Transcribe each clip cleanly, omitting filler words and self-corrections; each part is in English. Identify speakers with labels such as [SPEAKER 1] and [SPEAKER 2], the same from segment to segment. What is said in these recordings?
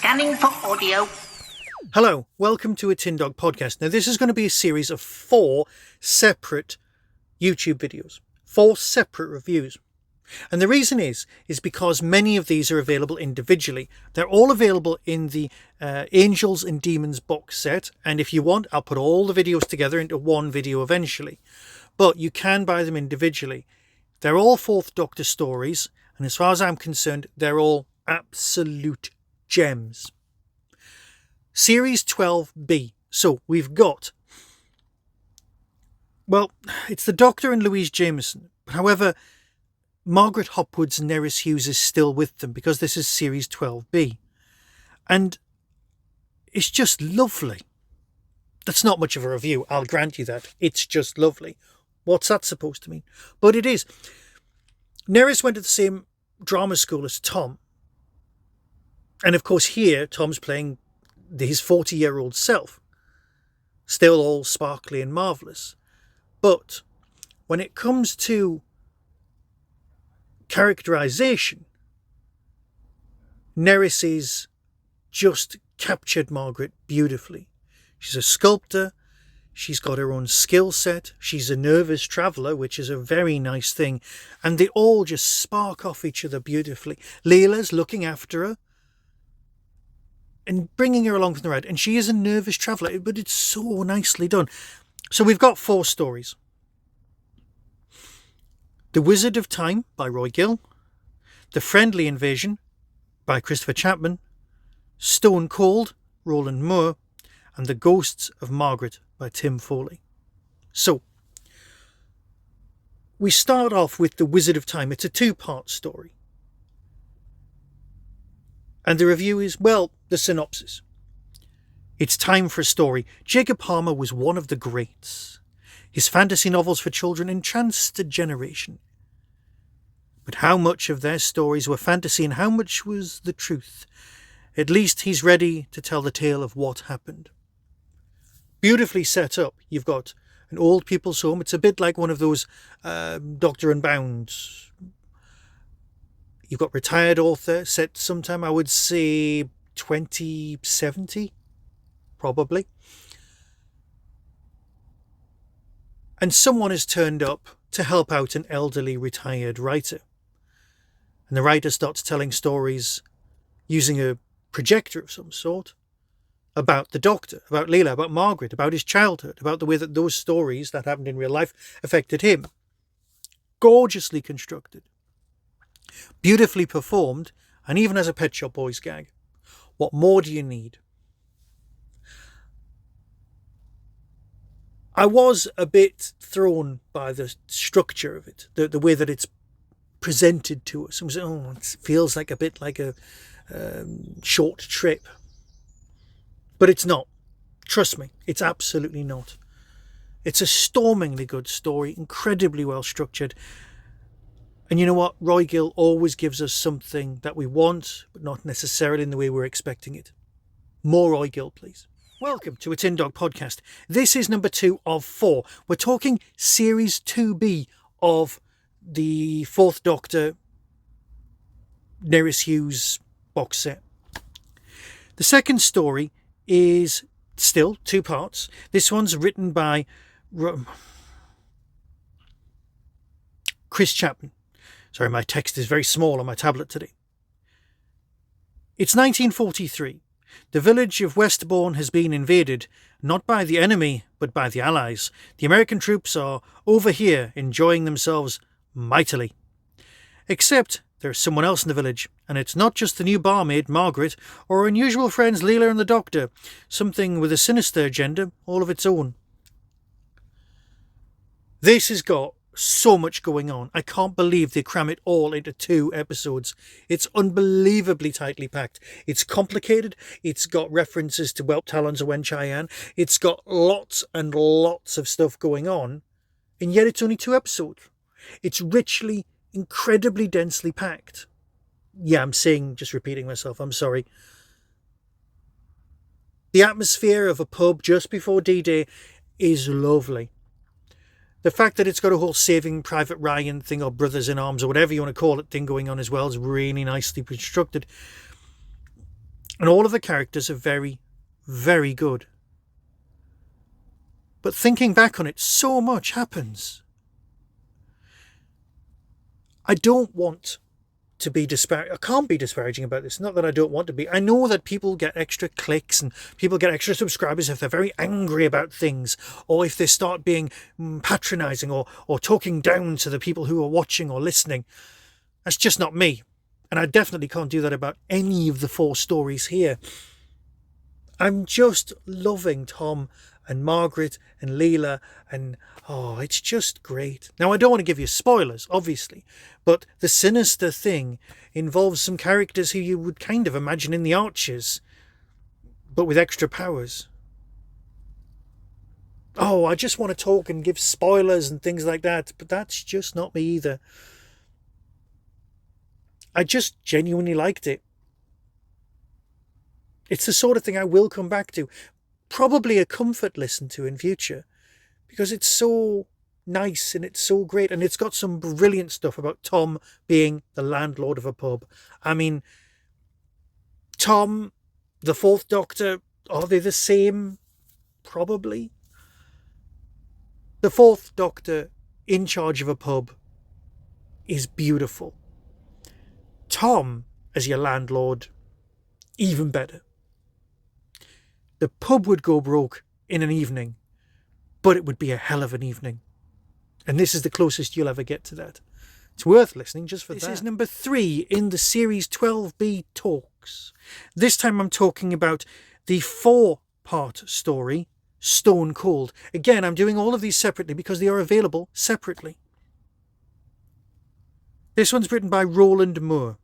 [SPEAKER 1] Scanning for audio.
[SPEAKER 2] Hello, welcome to a Tin Dog podcast. Now, this is going to be a series of 4 separate YouTube videos, 4 separate reviews. And the reason is because many of these are available individually. They're all available in the Angels and Demons box set. And if you want, I'll put all the videos together into one video eventually. But you can buy them individually. They're all Fourth Doctor stories. And as far as I'm concerned, they're all absolute gems. Series 12B. So we've got, well, it's the Doctor and Louise Jameson. However, Margaret Hopwood's Nerys Hughes is still with them because this is Series 12B. And it's just lovely. That's not much of a review, I'll grant you that. It's just lovely. What's that supposed to mean? But it is. Nerys went to the same drama school as Tom. And of course here, Tom's playing his 40-year-old self. Still all sparkly and marvellous. But when it comes to characterisation, Nerys is just captured Margaret beautifully. She's a sculptor. She's got her own skill set. She's a nervous traveller, which is a very nice thing. And they all just spark off each other beautifully. Leela's looking after her and bringing her along for the ride. And she is a nervous traveller, but it's so nicely done. So we've got 4 stories. The Wizard of Time by Roy Gill. The Friendly Invasion by Christopher Chapman. Stone Cold, Roland Moore. And The Ghosts of Margaret by Tim Foley. So, we start off with The Wizard of Time. It's a 2-part story. And the review is, well, the synopsis. It's time for a story. Jacob Palmer was one of the greats. His fantasy novels for children entranced a generation. But how much of their stories were fantasy and how much was the truth? At least he's ready to tell the tale of what happened. Beautifully set up. You've got an old people's home. It's a bit like one of those Doctor Unbound. You've got retired author set sometime, I would say 2070, probably. And someone has turned up to help out an elderly retired writer. And the writer starts telling stories using a projector of some sort about the Doctor, about Leela, about Margaret, about his childhood, about the way that those stories that happened in real life affected him. Gorgeously constructed. Beautifully performed, and even as a Pet Shop Boys gag. What more do you need? I was a bit thrown by the structure of it, the way that it's presented to us. It feels like a bit like a short trip. But it's not. Trust me, it's absolutely not. It's a stormingly good story, incredibly well structured. And you know what? Roy Gill always gives us something that we want, but not necessarily in the way we're expecting it. More Roy Gill, please. Welcome to a Tin Dog podcast. This is number 2 of 4. We're talking Series 2B of the 4th Doctor Nerys Hughes box set. The second story is still 2 parts. This one's written by Chris Chapman. Sorry, my text is very small on my tablet today. It's 1943. The village of Westbourne has been invaded, not by the enemy, but by the Allies. The American troops are over here enjoying themselves mightily. Except there's someone else in the village, and it's not just the new barmaid, Margaret, or her unusual friends Leela and the Doctor. Something with a sinister agenda all of its own. This has got so much going on. I can't believe they cram it all into 2 episodes. It's unbelievably tightly packed. It's complicated. It's got references to Whelp Talons of Wen-Chian. It's got lots and lots of stuff going on, and yet it's only 2 episodes. It's richly, incredibly densely packed. Yeah, I'm just repeating myself. I'm sorry. The atmosphere of a pub just before D-Day is lovely. The fact that it's got a whole Saving Private Ryan thing, or Brothers in Arms, or whatever you want to call it, thing going on as well is really nicely constructed. And all of the characters are very, very good. But thinking back on it, so much happens. I don't want to be disparaging. I can't be disparaging about this. Not that I don't want to be. I know that people get extra clicks and people get extra subscribers if they're very angry about things, or if they start being patronizing or talking down to the people who are watching or listening. That's just not me. And I definitely can't do that about any of the 4 stories here. I'm just loving Tom and Margaret and Leela, and it's just great. Now, I don't want to give you spoilers, obviously, but the sinister thing involves some characters who you would kind of imagine in the Archers, but with extra powers. I just want to talk and give spoilers and things like that, but that's just not me either. I just genuinely liked it. It's the sort of thing I will come back to. Probably a comfort listen to in future, because it's so nice and it's so great, and it's got some brilliant stuff about Tom being the landlord of a pub. I mean, Tom, the 4th Doctor, are they the same? Probably. The 4th Doctor in charge of a pub is beautiful. Tom as your landlord, even better. The pub would go broke in an evening, but it would be a hell of an evening. And this is the closest you'll ever get to that. It's worth listening just for that. This is number 3 in the series 12B Talks. This time I'm talking about the 4-part story, Stone Cold. Again, I'm doing all of these separately because they are available separately. This one's written by Roland Moore.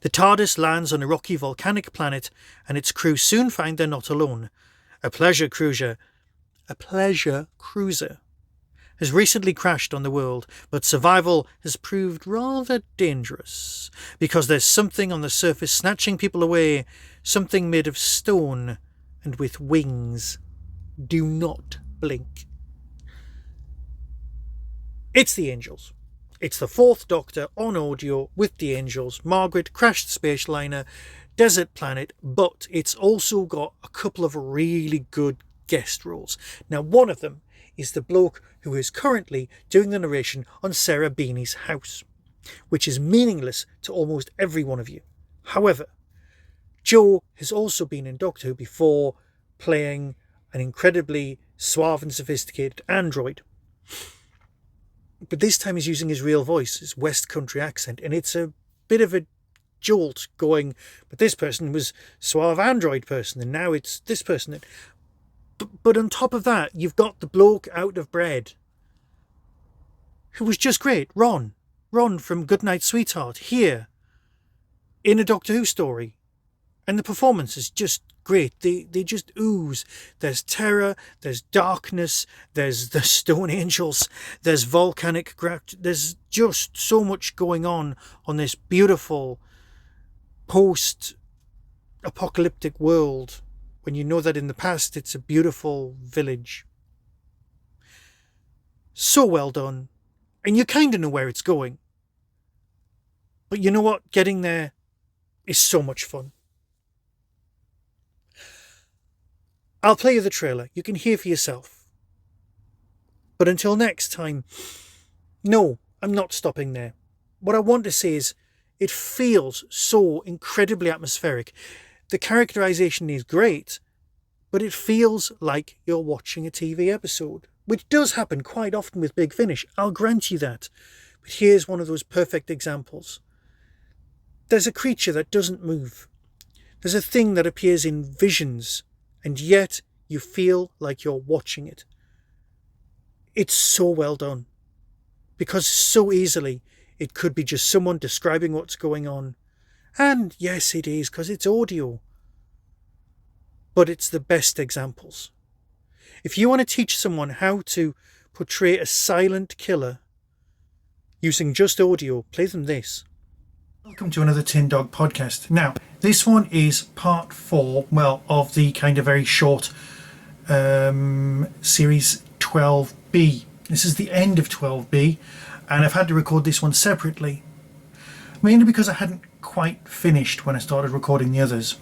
[SPEAKER 2] The TARDIS lands on a rocky volcanic planet, and its crew soon find they're not alone. A pleasure cruiser has recently crashed on the world, but survival has proved rather dangerous, because there's something on the surface snatching people away, something made of stone and with wings. Do not blink. It's the Angels. It's the 4th Doctor on audio with the Angels. Margaret, crashed space liner, desert planet, but it's also got a couple of really good guest roles. Now, one of them is the bloke who is currently doing the narration on Sarah Beanie's House, which is meaningless to almost every one of you. However, Joe has also been in Doctor Who before, playing an incredibly suave and sophisticated android. But this time he's using his real voice, his West Country accent, and it's a bit of a jolt going, but this person was suave android person, and now it's this person. But on top of that, you've got the bloke out of bread, who was just great, Ron from Goodnight Sweetheart, here, in a Doctor Who story. And the performance is just great. They just ooze. There's terror, there's darkness, there's the Stone Angels, there's volcanic gravity. There's just so much going on this beautiful post-apocalyptic world, when you know that in the past it's a beautiful village. So well done. And you kind of know where it's going. But you know what? Getting there is so much fun. I'll play you the trailer. You can hear for yourself. But until next time, no, I'm not stopping there. What I want to say is, it feels so incredibly atmospheric. The characterization is great, but it feels like you're watching a TV episode, which does happen quite often with Big Finish. I'll grant you that. But here's one of those perfect examples. There's a creature that doesn't move. There's a thing that appears in visions, and yet you feel like you're watching it. It's so well done, because so easily it could be just someone describing what's going on. And yes, it is, because it's audio. But it's the best examples. If you want to teach someone how to portray a silent killer using just audio, play them this. Welcome to another Tin Dog podcast. Now, this one is part 4, of the kind of very short series 12B. This is the end of 12B, and I've had to record this one separately, mainly because I hadn't quite finished when I started recording the others.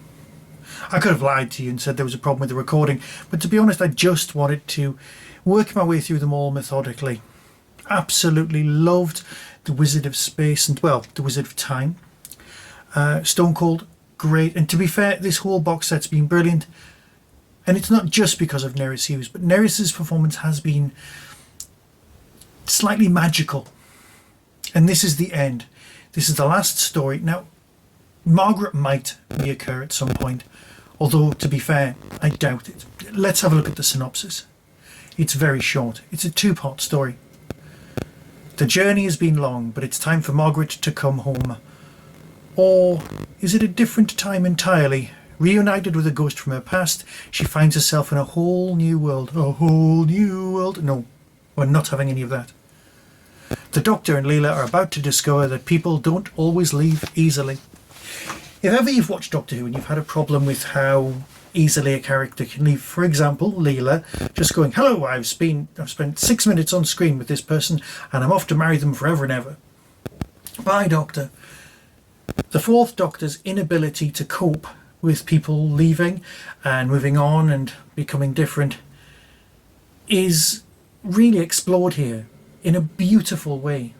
[SPEAKER 2] I could have lied to you and said there was a problem with the recording, but to be honest, I just wanted to work my way through them all methodically. Absolutely loved The Wizard of Space and, well, The Wizard of Time. Stone Cold, great. And to be fair, this whole box set's been brilliant. And it's not just because of Nerys Hughes, but Nerys's performance has been slightly magical. And this is the end. This is the last story. Now, Margaret might reoccur at some point, although, to be fair, I doubt it. Let's have a look at the synopsis. It's very short. It's a two-part story. The journey has been long, but it's time for Margaret to come home. Or is it a different time entirely? Reunited with a ghost from her past, she finds herself in a whole new world. A whole new world? No, we're not having any of that. The Doctor and Leela are about to discover that people don't always leave easily. If ever you've watched Doctor Who and you've had a problem with how easily a character can leave, for example, Leela just going, hello, I've spent 6 minutes on screen with this person and I'm off to marry them forever and ever. Bye, Doctor. The Fourth Doctor's inability to cope with people leaving and moving on and becoming different is really explored here in a beautiful way.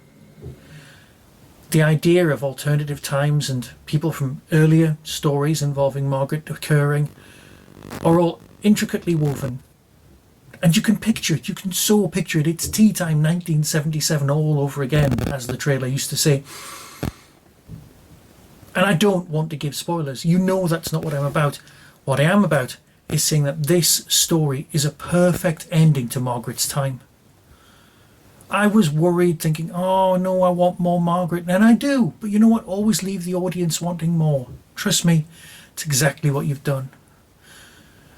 [SPEAKER 2] The idea of alternative times and people from earlier stories involving Margaret occurring are all intricately woven. And you can picture it, you can so picture it. It's tea time 1977 all over again, as the trailer used to say. And I don't want to give spoilers. You know that's not what I'm about. What I am about is saying that this story is a perfect ending to Margaret's time. I was worried, thinking, oh no, I want more Margaret. And I do. But you know what? Always leave the audience wanting more. Trust me, it's exactly what you've done.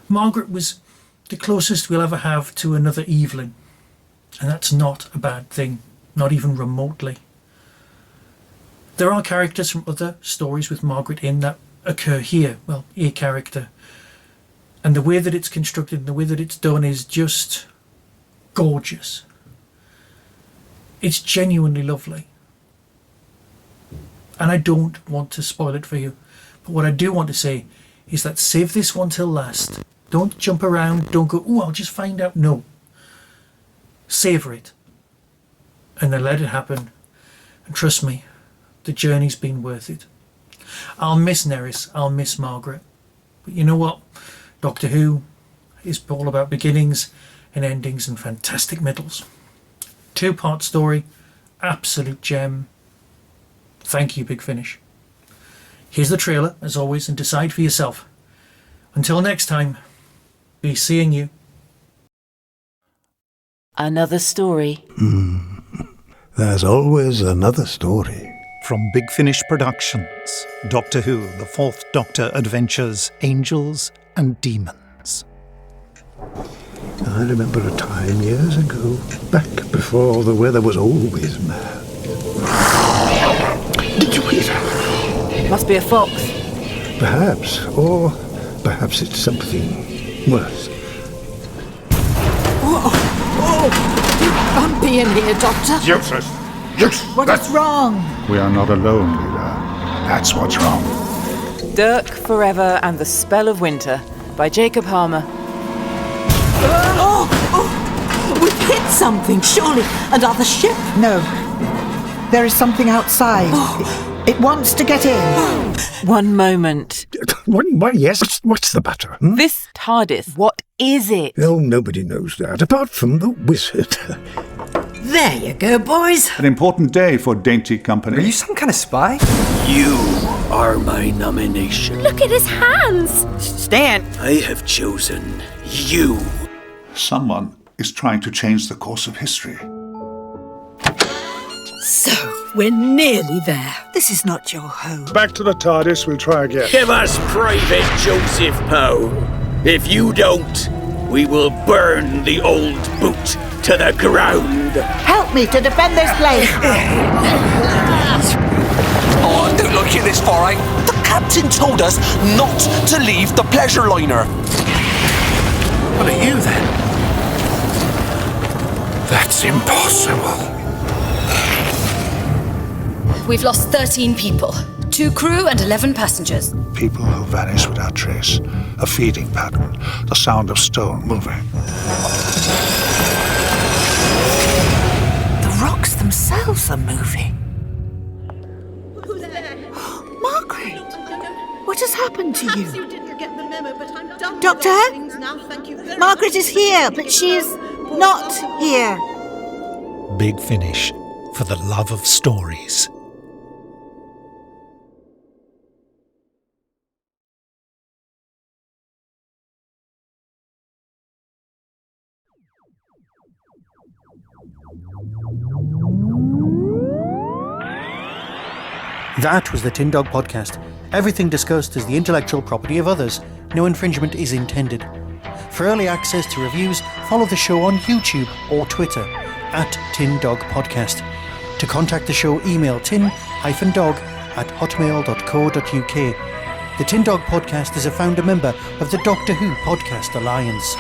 [SPEAKER 2] Margaret was the closest we'll ever have to another Evelyn. And that's not a bad thing. Not even remotely. There are characters from other stories with Margaret in that occur here. Well, a character. And the way that it's constructed and the way that it's done is just gorgeous. It's genuinely lovely. And I don't want to spoil it for you. But what I do want to say is that save this one till last. Don't jump around. Don't go, oh, I'll just find out. No. Savour it. And then let it happen. And trust me, the journey's been worth it. I'll miss Nerys. I'll miss Margaret. But you know what? Doctor Who is all about beginnings and endings and fantastic middles. Two-part story. Absolute gem. Thank you, Big Finish. Here's the trailer, as always, and decide for yourself. Until next time, be seeing you.
[SPEAKER 1] Another story.
[SPEAKER 3] There's always another story.
[SPEAKER 4] From Big Finish Productions, Doctor Who, The Fourth Doctor Adventures, Angels and Demons.
[SPEAKER 3] I remember a time years ago, back before the weather was always mad. Did you hear that?
[SPEAKER 1] Must be a fox.
[SPEAKER 3] Perhaps, or perhaps it's something worse.
[SPEAKER 5] Bumpy in here, Doctor.
[SPEAKER 6] Useless.
[SPEAKER 5] What is wrong?
[SPEAKER 6] We are not alone, Leela. That's what's wrong.
[SPEAKER 1] Dirk Forever and the Spell of Winter by Jacob Harmer.
[SPEAKER 5] We've hit something, surely. Another ship?
[SPEAKER 7] No. There is something outside. It wants to get in.
[SPEAKER 1] One moment.
[SPEAKER 3] Why, yes, what's the matter?
[SPEAKER 1] This TARDIS, what is it?
[SPEAKER 3] Oh, nobody knows that, apart from the wizard.
[SPEAKER 5] There you go, boys.
[SPEAKER 6] An important day for Dainty Company.
[SPEAKER 8] Are you some kind of spy?
[SPEAKER 9] You are my nomination.
[SPEAKER 10] Look at his hands!
[SPEAKER 8] Stan!
[SPEAKER 9] I have chosen you.
[SPEAKER 6] Someone is trying to change the course of history.
[SPEAKER 5] So, we're nearly there. This is not your home.
[SPEAKER 11] Back to the TARDIS, we'll try again.
[SPEAKER 9] Give us Private Joseph Poe. If you don't, we will burn the old boot to the ground.
[SPEAKER 7] Help me to defend this place.
[SPEAKER 8] Oh, I don't like it this far, eh? The captain told us not to leave the pleasure liner.
[SPEAKER 11] What are you then? That's impossible.
[SPEAKER 10] We've lost 13 people. 2 crew and 11 passengers.
[SPEAKER 6] People who vanish without trace. A feeding pattern. The sound of stone moving.
[SPEAKER 7] The rocks themselves are moving. Margaret! What has happened to you? Doctor? Margaret is here, but she is not here.
[SPEAKER 4] Big Finish, for the love of stories.
[SPEAKER 2] That was the Tin Dog Podcast. Everything discussed is the intellectual property of others. No infringement is intended. For early access to reviews, follow the show on YouTube or Twitter @Tin Dog Podcast. To contact the show, email tin-dog@hotmail.co.uk. The Tin Dog Podcast is a founder member of the Doctor Who Podcast Alliance.